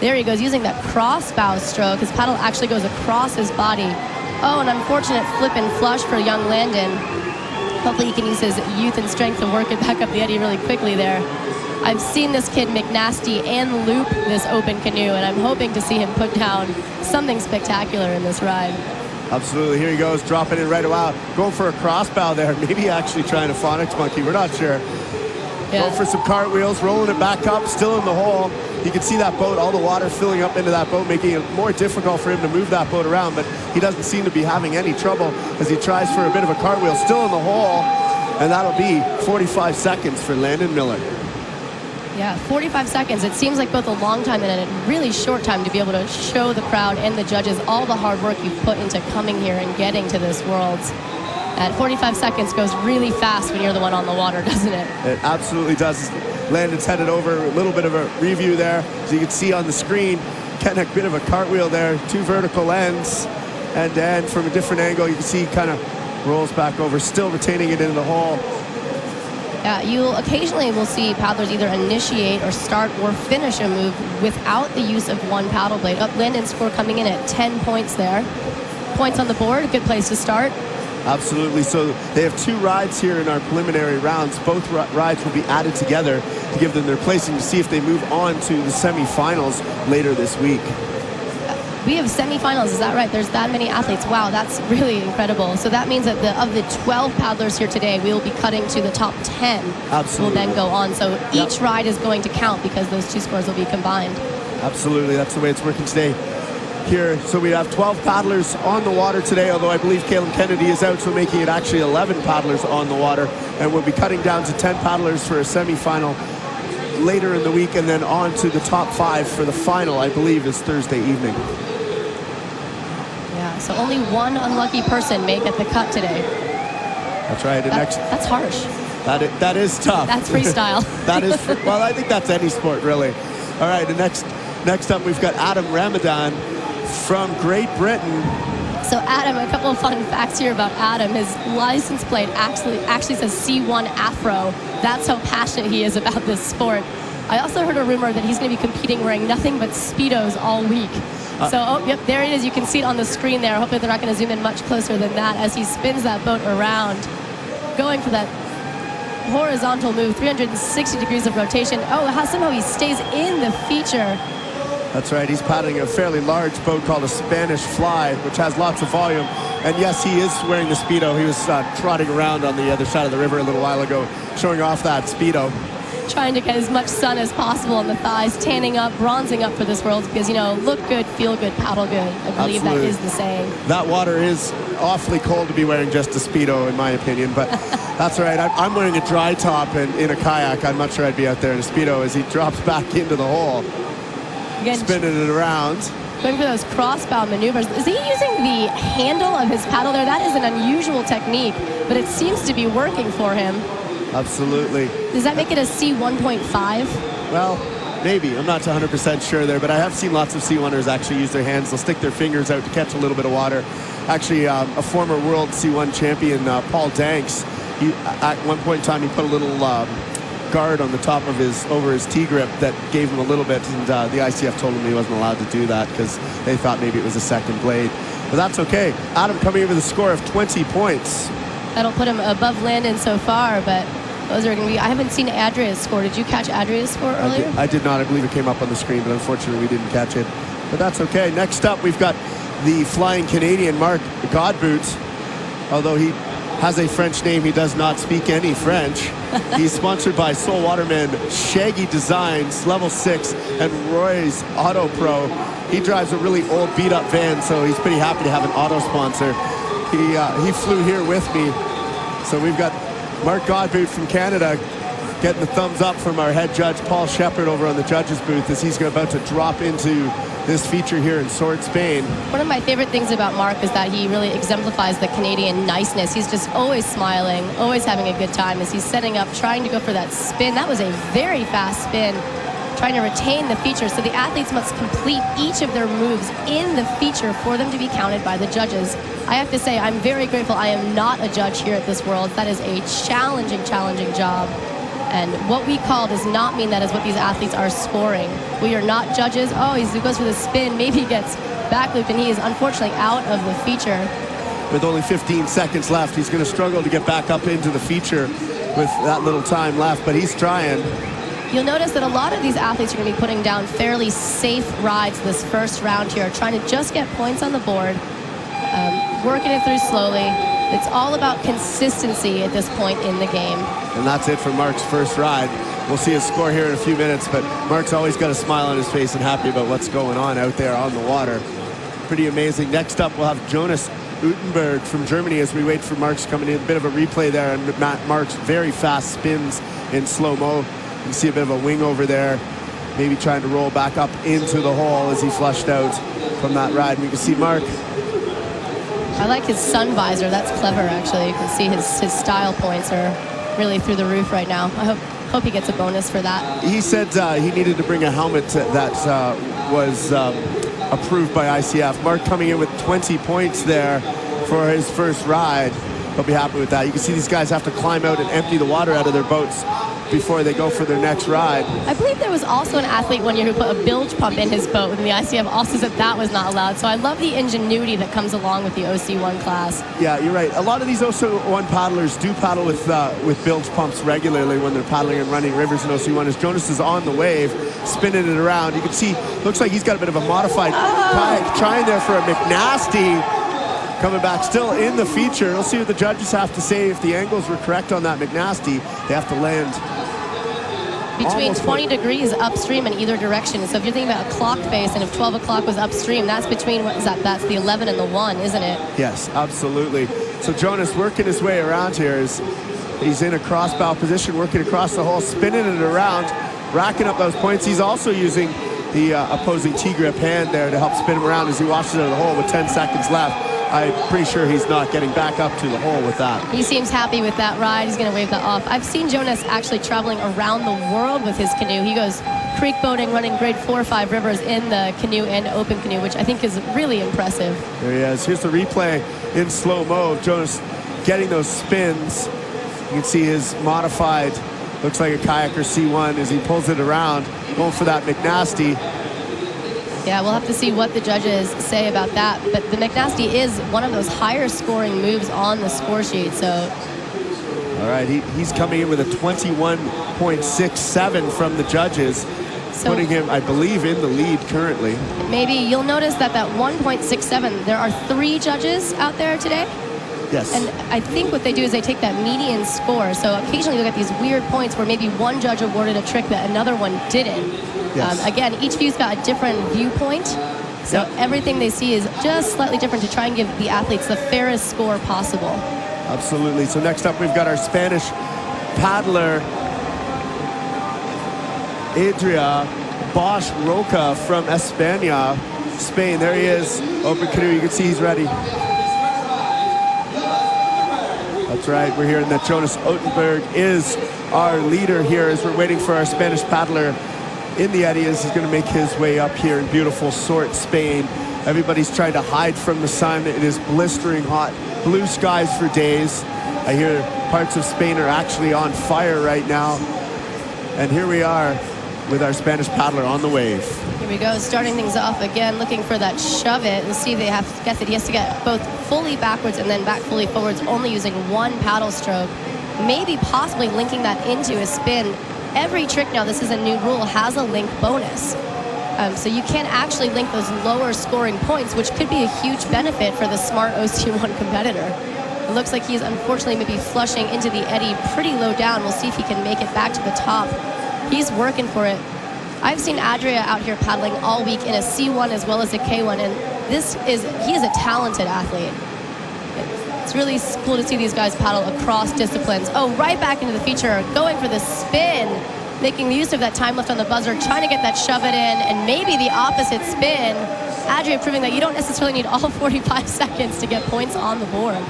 There he goes, using that cross bow stroke. His paddle actually goes across his body. Oh, an unfortunate flip and flush for young Landon. Hopefully he can use his youth and strength to work it back up the eddy really quickly there. I've seen this kid make nasty and loop this open canoe, and I'm hoping to see him put down something spectacular in this ride. Absolutely. Here he goes, dropping it right away. Going for a cross bow there. Maybe actually trying a phonics monkey. We're not sure. Yeah. Going for some cartwheels, rolling it back up, still in the hole. You can see that boat, all the water filling up into that boat, making it more difficult for him to move that boat around, but he doesn't seem to be having any trouble as he tries for a bit of a cartwheel, still in the hole, and that'll be 45 seconds for Landon Miller. Yeah, 45 seconds. It seems like both a long time and a really short time to be able to show the crowd and the judges all the hard work you've put into coming here and getting to this Worlds. At 45 seconds goes really fast when you're the one on the water, doesn't it? It absolutely does. Landon's headed over, a little bit of a review there. As you can see on the screen, getting a bit of a cartwheel there, 2 vertical ends, and then from a different angle, you can see kind of rolls back over, still retaining it in the hole. Yeah, you occasionally will see paddlers either initiate or start or finish a move without the use of one paddle blade. Landon's score coming in at 10 points there. Points on the board, a good place to start. Absolutely. So they have 2 rides here in our preliminary rounds. Both rides will be added together to give them their placing to see if they move on to the semifinals later this week. We have semifinals, is that right? There's that many athletes. Wow, that's really incredible. So that means that of the 12 paddlers here today, we will be cutting to the top 10. Absolutely. Will then go on. So each ride is going to count because those 2 scores will be combined. Absolutely. That's the way it's working today. Here, so we have 12 paddlers on the water today, although I believe Caleb Kennedy is out, so making it actually 11 paddlers on the water, and we'll be cutting down to 10 paddlers for a semifinal later in the week, and then on to the top 5 for the final, I believe, is Thursday evening. Yeah, so only one unlucky person may get the cut today. That's right. That's harsh. That is tough. That's freestyle. That is, well, I think that's any sport, really. All right, next up, we've got Adam Ramadan from Great Britain. So Adam, a couple of fun facts here about Adam. His license plate actually says C1 Afro. That's how passionate he is about this sport. I also heard a rumor that he's going to be competing wearing nothing but Speedos all week. Yep, there it is. You can see it on the screen there. Hopefully they're not going to zoom in much closer than that as he spins that boat around, going for that horizontal move, 360 degrees of rotation. Oh, how somehow he stays in the feature. That's right. He's paddling a fairly large boat called a Spanish Fly, which has lots of volume. And yes, he is wearing the Speedo. He was trotting around on the other side of the river a little while ago, showing off that Speedo. Trying to get as much sun as possible on the thighs, tanning up, bronzing up for this Worlds because, you know, look good, feel good, paddle good. I believe Absolutely. That is the saying. That water is awfully cold to be wearing just a Speedo, in my opinion, but that's all right. I'm wearing a dry top and in a kayak. I'm not sure I'd be out there in a Speedo as he drops back into the hole. Again, spinning it around. Going for those crossbow maneuvers. Is he using the handle of his paddle there? That is an unusual technique, but it seems to be working for him. Absolutely. Does that make it a C1.5? Well, maybe. I'm not 100% sure there, but I have seen lots of C1ers actually use their hands. They'll stick their fingers out to catch a little bit of water. Actually, a former world C1 champion, Paul Danks, at one point in time, he put a little guard on the top of over his T-grip that gave him a little bit, and the ICF told him he wasn't allowed to do that because they thought maybe it was a second blade. But that's okay. Adam coming in with a score of 20 points. That'll put him above Landon so far, but those are going to be... I haven't seen Adria's score. Did you catch Adria's score earlier? I did not. I believe it came up on the screen, but unfortunately we didn't catch it. But that's okay. Next up, we've got the flying Canadian Mark Godboot. Although he has a French name, he does not speak any French. He's sponsored by Soul Waterman, Shaggy Designs, Level 6, and Roy's Auto Pro. He drives a really old beat-up van, so he's pretty happy to have an auto sponsor. He flew here with me. So we've got Mark Godboot from Canada getting the thumbs up from our head judge, Paul Shepard, over on the judges booth as he's about to drop into this feature here in Sword, Spain. One of my favorite things about Mark is that he really exemplifies the Canadian niceness. He's just always smiling, always having a good time as he's setting up, trying to go for that spin. That was a very fast spin, trying to retain the feature. So the athletes must complete each of their moves in the feature for them to be counted by the judges. I have to say, I'm very grateful I am not a judge here at this World. That is a challenging job. And what we call does not mean that is what these athletes are scoring. We are not judges. Oh, he goes for the spin. Maybe he gets back looped, and he is unfortunately out of the feature. With only 15 seconds left, he's going to struggle to get back up into the feature with that little time left, but he's trying. You'll notice that a lot of these athletes are going to be putting down fairly safe rides this first round here, trying to just get points on the board, working it through slowly. It's all about consistency at this point in the game. And that's it for Mark's first ride. We'll see his score here in a few minutes, but Mark's always got a smile on his face and happy about what's going on out there on the water. Pretty amazing. Next up, we'll have Jonas Utenberg from Germany as we wait for Mark's coming in. A bit of a replay there, and Mark's very fast spins in slow-mo. You can see a bit of a wing over there, maybe trying to roll back up into the hole as he flushed out from that ride. And we can see Mark. I like his sun visor. That's clever, actually. You can see his style points are really through the roof right now. I hope he gets a bonus for that. He said he needed to bring a helmet that was approved by ICF. Mark coming in with 20 points there for his first ride. He'll be happy with that. You can see these guys have to climb out and empty the water out of their boats before they go for their next ride. I believe there was also an athlete one year who put a bilge pump in his boat, and the ICF also said that was not allowed. So I love the ingenuity that comes along with the OC1 class. Yeah, you're right. A lot of these OC1 paddlers do paddle with bilge pumps regularly when they're paddling and running rivers in OC1. As Jonas is on the wave, spinning it around, you can see, looks like he's got a bit of a modified kayak, trying there for a McNasty. Coming back still in the feature. We'll see what the judges have to say. If the angles were correct on that McNasty, they have to land between 20 degrees upstream in either direction. So if you're thinking about a clock face, and if 12 o'clock was upstream, that's between, what is that? That's the 11 and the 1, isn't it? Yes, absolutely. So Jonas working his way around here. He's in a cross-bow position, working across the hole, spinning it around, racking up those points. He's also using the opposing T-grip hand there to help spin him around as he washes it out of the hole with 10 seconds left. I'm pretty sure he's not getting back up to the hole with that. He seems happy with that ride. He's going to wave that off. I've seen Jonas actually traveling around the world with his canoe. He goes creek boating, running grade 4 or 5 rivers in the canoe and open canoe, which I think is really impressive. There he is. Here's the replay in slow-mo of Jonas getting those spins. You can see his modified, looks like a kayaker C1 as he pulls it around, going for that McNasty. Yeah, we'll have to see what the judges say about that. But the McNasty is one of those higher scoring moves on the score sheet. So, all right, he's coming in with a 21.67 from the judges, putting him, I believe, in the lead currently. Maybe you'll notice that 1.67, there are 3 judges out there today. Yes. And I think what they do is they take that median score. So occasionally you'll get these weird points where maybe one judge awarded a trick that another one didn't. Yes. Again, each view's got a different viewpoint. So everything they see is just slightly different to try and give the athletes the fairest score possible. Absolutely. So next up, we've got our Spanish paddler, Adria Roca from España, Spain. There he is, open canoe. You can see he's ready. That's right. We're hearing that Jonas Utenberg is our leader here as we're waiting for our Spanish paddler in the eddy as he's going to make his way up here in beautiful Sort, Spain. Everybody's trying to hide from the sun. It is blistering hot. Blue skies for days. I hear parts of Spain are actually on fire right now. And here we are with our Spanish paddler on the wave. Here we go, starting things off again, looking for that shove it. And see, they have to guess it. He has to get both fully backwards and then back fully forwards, only using one paddle stroke. Maybe possibly linking that into a spin. Every trick now, this is a new rule, has a link bonus. So you can actually link those lower scoring points, which could be a huge benefit for the smart OC1 competitor. It looks like he's unfortunately maybe flushing into the eddy pretty low down. We'll see if he can make it back to the top. He's working for it. I've seen Adria out here paddling all week in a C1 as well as a K1, and he is a talented athlete. It's really cool to see these guys paddle across disciplines. Oh, right back into the feature, going for the spin, making use of that time left on the buzzer, trying to get that shove it in, and maybe the opposite spin. Adria proving that you don't necessarily need all 45 seconds to get points on the board.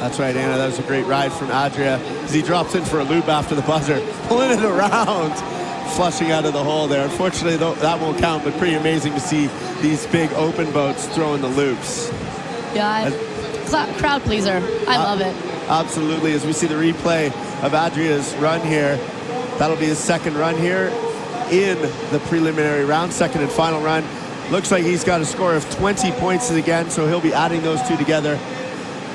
That's right, Anna. That was a great ride from Adria as he drops in for a loop after the buzzer, pulling it around, flushing out of the hole there. Unfortunately, though, that won't count, but pretty amazing to see these big open boats throwing the loops. Yeah, crowd pleaser. I love it. Absolutely, as we see the replay of Adria's run here. That'll be his second run here in the preliminary round, second and final run. Looks like he's got a score of 20 points again, so he'll be adding those two together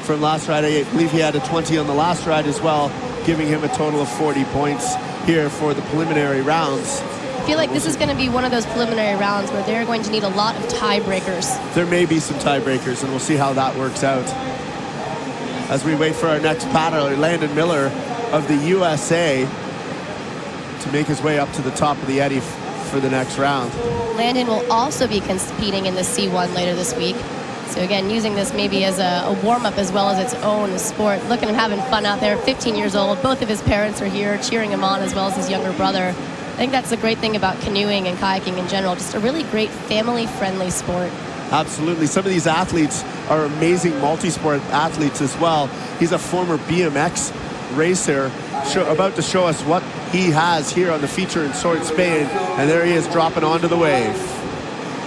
from last ride. I believe he had a 20 on the last ride as well, giving him a total of 40 points here for the preliminary rounds. I feel like this is going to be one of those preliminary rounds where they're going to need a lot of tiebreakers. There may be some tiebreakers, and we'll see how that works out. As we wait for our next paddler, Landon Miller of the USA, to make his way up to the top of the eddy for the next round. Landon will also be competing in the C1 later this week. So again, using this maybe as a warm-up as well as its own sport. Look at him having fun out there, 15 years old. Both of his parents are here cheering him on, as well as his younger brother. I think that's the great thing about canoeing and kayaking in general. Just a really great family-friendly sport. Absolutely. Some of these athletes are amazing multi-sport athletes as well. He's a former BMX racer, about to show us what he has here on the feature in Sword Spain. And there he is dropping onto the wave.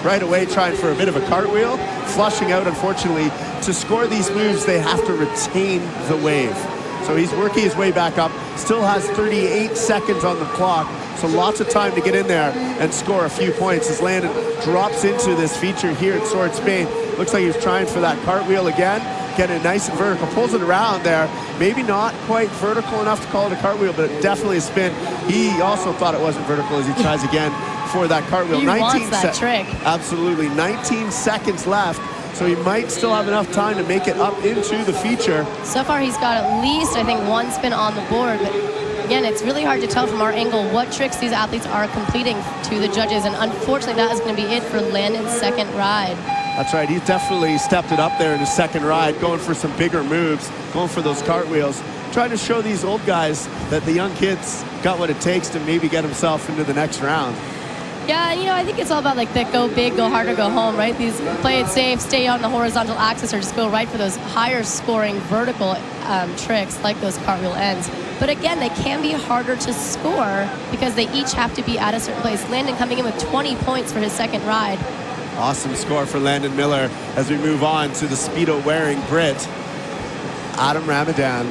Right away trying for a bit of a cartwheel, flushing out. Unfortunately, to score these moves, they have to retain the wave. So he's working his way back up, still has 38 seconds on the clock. So lots of time to get in there and score a few points as Landon drops into this feature here at Sword Spain. Looks like he's trying for that cartwheel again. Getting it nice and vertical, pulls it around there. Maybe not quite vertical enough to call it a cartwheel, but definitely a spin. He also thought it wasn't vertical as he tries again for that cartwheel. He wants that trick. Absolutely, 19 seconds left. So he might still have enough time to make it up into the feature. So far he's got at least, I think, one spin on the board. But again, it's really hard to tell from our angle what tricks these athletes are completing to the judges. And unfortunately, that is going to be it for Landon's second ride. That's right. He's definitely stepped it up there in his second ride, going for some bigger moves, going for those cartwheels, trying to show these old guys that the young kids got what it takes to maybe get himself into the next round. Yeah, you know, I think it's all about like that go big, go hard, or go home, right? These play it safe, stay on the horizontal axis, or just go right for those higher scoring vertical tricks like those cartwheel ends. But again, they can be harder to score because they each have to be at a certain place. Landon coming in with 20 points for his second ride. Awesome score for Landon Miller as we move on to the Speedo wearing Brit, Adam Ramadan.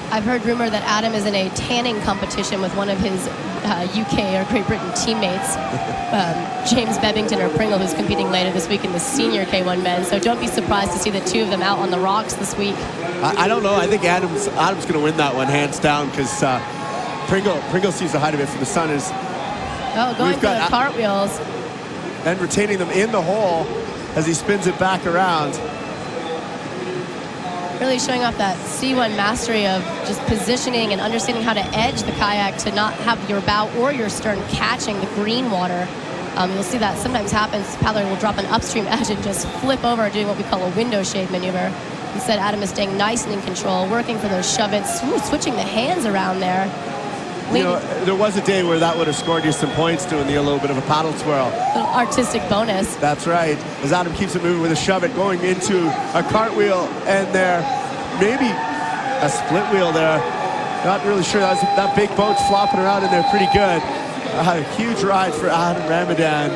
I've heard rumor that Adam is in a tanning competition with one of his UK or Great Britain teammates, James Bebbington or Pringle, who's competing later this week in the senior K1 men. So don't be surprised to see the two of them out on the rocks this week. I don't know. I think Adam's going to win that one hands down because Pringle sees the height of it from the sun. Is going for the cartwheels and retaining them in the hole as he spins it back around. Really showing off that C1 mastery of just positioning and understanding how to edge the kayak to not have your bow or your stern catching the green water. You'll see that sometimes happens. Paddler will drop an upstream edge and just flip over, doing what we call a window shade maneuver. Instead, Adam is staying nice and in control, working for those shove-its, switching the hands around there. You know, there was a day where that would have scored you some points, doing a little bit of a paddle twirl. A little artistic bonus. That's right. As Adam keeps it moving with a shove-it, going into a cartwheel, and there, maybe a split wheel there. Not really sure. That big boat's flopping around in there pretty good. A huge ride for Adam Ramadan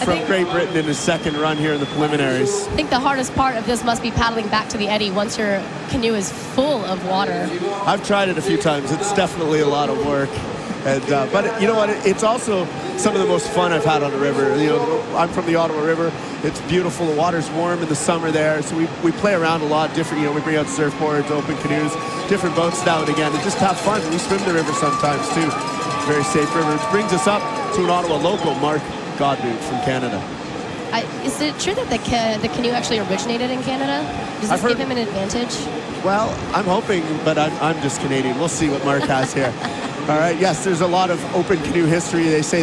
from Great Britain in his second run here in the preliminaries. I think the hardest part of this must be paddling back to the eddy once your canoe is full of water. I've tried it a few times. It's definitely a lot of work. And, but you know what? It's also some of the most fun I've had on the river. You know, I'm from the Ottawa River. It's beautiful. The water's warm in the summer there. So we play around a lot different. You know, we bring out surfboards, open canoes, different boats now and again, and just have fun. We swim the river sometimes too. Very safe river. Which brings us up to an Ottawa local, Mark Godbout from Canada. Is it true that the canoe actually originated in Canada? Does this give him an advantage? Well, I'm hoping, but I'm just Canadian. We'll see what Mark has here. All right, yes, there's a lot of open canoe history. They say